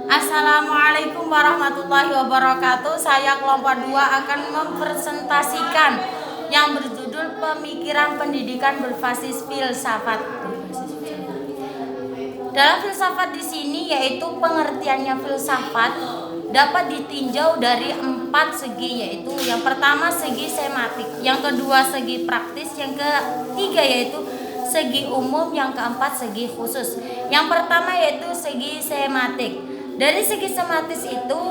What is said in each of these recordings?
Assalamualaikum warahmatullahi wabarakatuh. Saya kelompok 2 akan mempresentasikan yang berjudul Pemikiran Pendidikan Berbasis Filsafat. Dalam filsafat di sini yaitu pengertiannya filsafat dapat ditinjau dari 4 segi, yaitu yang pertama segi sematik, yang kedua segi praktis, yang ketiga yaitu segi umum, yang keempat segi khusus. Yang pertama yaitu segi sematik. Dari segi sematis itu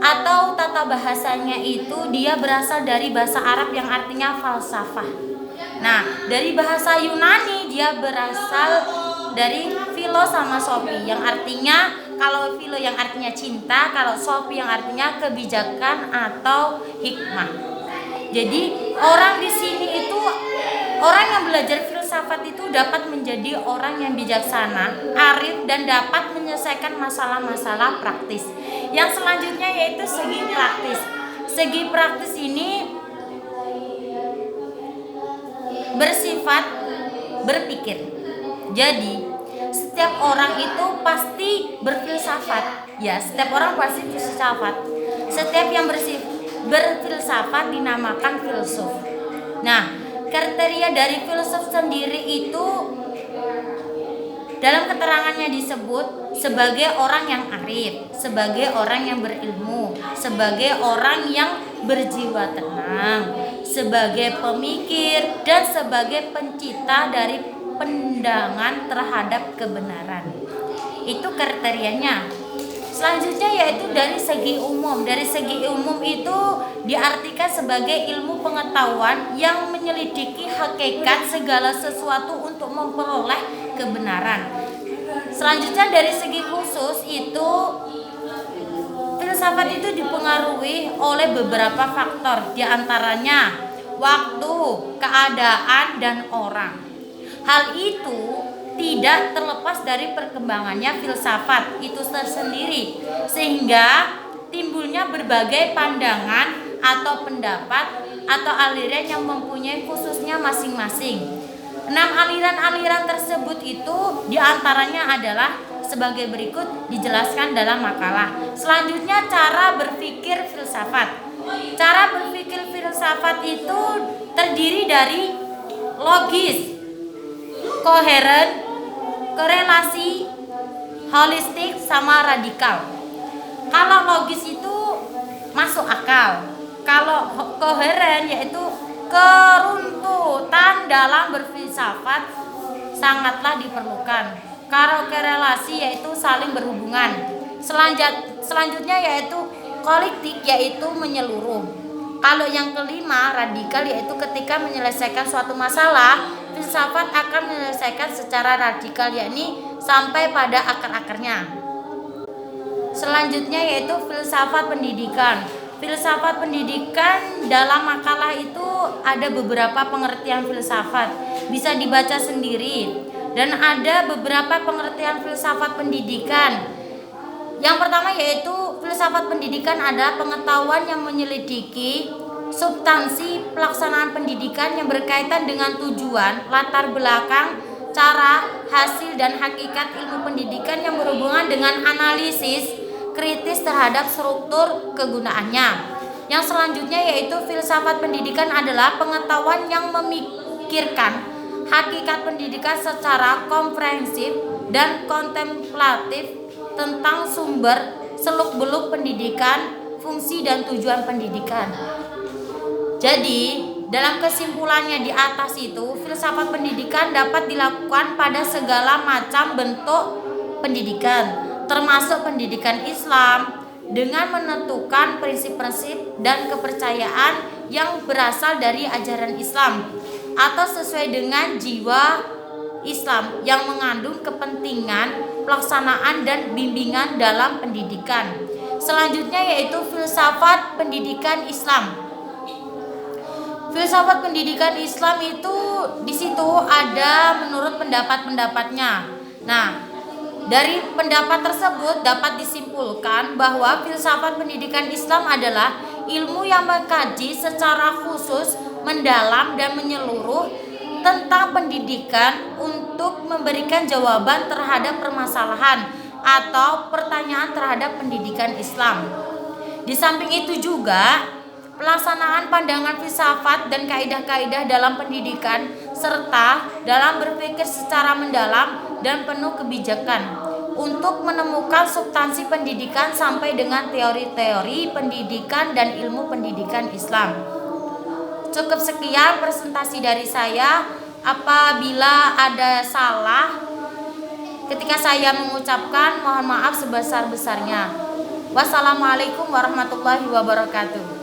atau tata bahasanya itu dia berasal dari bahasa Arab yang artinya falsafah. Nah, dari bahasa Yunani dia berasal dari philo sama sophie, yang artinya kalau philo yang artinya cinta, kalau sophie yang artinya kebijakan atau hikmah. Jadi orang di sini itu orang yang belajar filsafat itu dapat menjadi orang yang bijaksana, arif, dan dapat menyelesaikan masalah-masalah praktis. Yang selanjutnya yaitu segi praktis. Segi praktis ini bersifat berpikir. Jadi setiap orang itu pasti berfilsafat. Ya, setiap orang pasti berfilsafat. Setiap yang berfilsafat dinamakan filsuf. Nah, kriteria dari filsuf sendiri itu dalam keterangannya disebut sebagai orang yang arif, sebagai orang yang berilmu, sebagai orang yang berjiwa tenang, sebagai pemikir, dan sebagai pencipta dari pandangan terhadap kebenaran. Itu kriterianya. Selanjutnya yaitu dari segi umum. Dari segi umum itu diartikan sebagai ilmu pengetahuan yang menyelidiki hakikat segala sesuatu untuk memperoleh kebenaran. Selanjutnya dari segi khusus itu filsafat itu dipengaruhi oleh beberapa faktor, diantaranya waktu, keadaan, dan orang. Hal itu tidak terlepas dari perkembangannya filsafat itu tersendiri, sehingga timbulnya berbagai pandangan atau pendapat atau aliran yang mempunyai khususnya masing-masing. 6 aliran-aliran tersebut itu diantaranya adalah sebagai berikut dijelaskan dalam makalah. Selanjutnya cara berpikir filsafat. Cara berpikir filsafat itu terdiri dari logis, koheren, korelasi, holistik, sama radikal. Kalau logis itu masuk akal. Kalau koheren yaitu keruntutan dalam berfilsafat sangatlah diperlukan. Kalau korelasi yaitu saling berhubungan. Selanjutnya yaitu kolektif yaitu menyeluruh. Kalau yang kelima radikal yaitu ketika menyelesaikan suatu masalah, filsafat akan menyelesaikan secara radikal, yakni sampai pada akar-akarnya. Selanjutnya yaitu filsafat pendidikan. Filsafat pendidikan dalam makalah itu ada beberapa pengertian filsafat, bisa dibaca sendiri. Dan ada beberapa pengertian filsafat pendidikan. Yang pertama yaitu filsafat pendidikan adalah pengetahuan yang menyelidiki substansi pelaksanaan pendidikan yang berkaitan dengan tujuan, latar belakang, cara, hasil, dan hakikat ilmu pendidikan yang berhubungan dengan analisis kritis terhadap struktur kegunaannya. Yang selanjutnya yaitu filsafat pendidikan adalah pengetahuan yang memikirkan hakikat pendidikan secara komprehensif dan kontemplatif tentang sumber, seluk-beluk pendidikan, fungsi, dan tujuan pendidikan. Jadi, dalam kesimpulannya di atas itu, filsafat pendidikan dapat dilakukan pada segala macam bentuk pendidikan, termasuk pendidikan Islam, dengan menentukan prinsip-prinsip dan kepercayaan yang berasal dari ajaran Islam atau sesuai dengan jiwa Islam yang mengandung kepentingan pelaksanaan dan bimbingan dalam pendidikan. Selanjutnya yaitu filsafat pendidikan Islam. Filsafat pendidikan Islam itu di situ ada menurut pendapat-pendapatnya. Nah, dari pendapat tersebut dapat disimpulkan bahwa filsafat pendidikan Islam adalah ilmu yang mengkaji secara khusus, mendalam, dan menyeluruh tentang pendidikan untuk memberikan jawaban terhadap permasalahan atau pertanyaan terhadap pendidikan Islam. Di samping itu juga pelaksanaan pandangan filsafat dan kaidah-kaidah dalam pendidikan serta dalam berpikir secara mendalam dan penuh kebijakan untuk menemukan substansi pendidikan sampai dengan teori-teori pendidikan dan ilmu pendidikan Islam. Cukup sekian presentasi dari saya. Apabila ada salah ketika saya mengucapkan, mohon maaf sebesar-besarnya. Wassalamualaikum warahmatullahi wabarakatuh.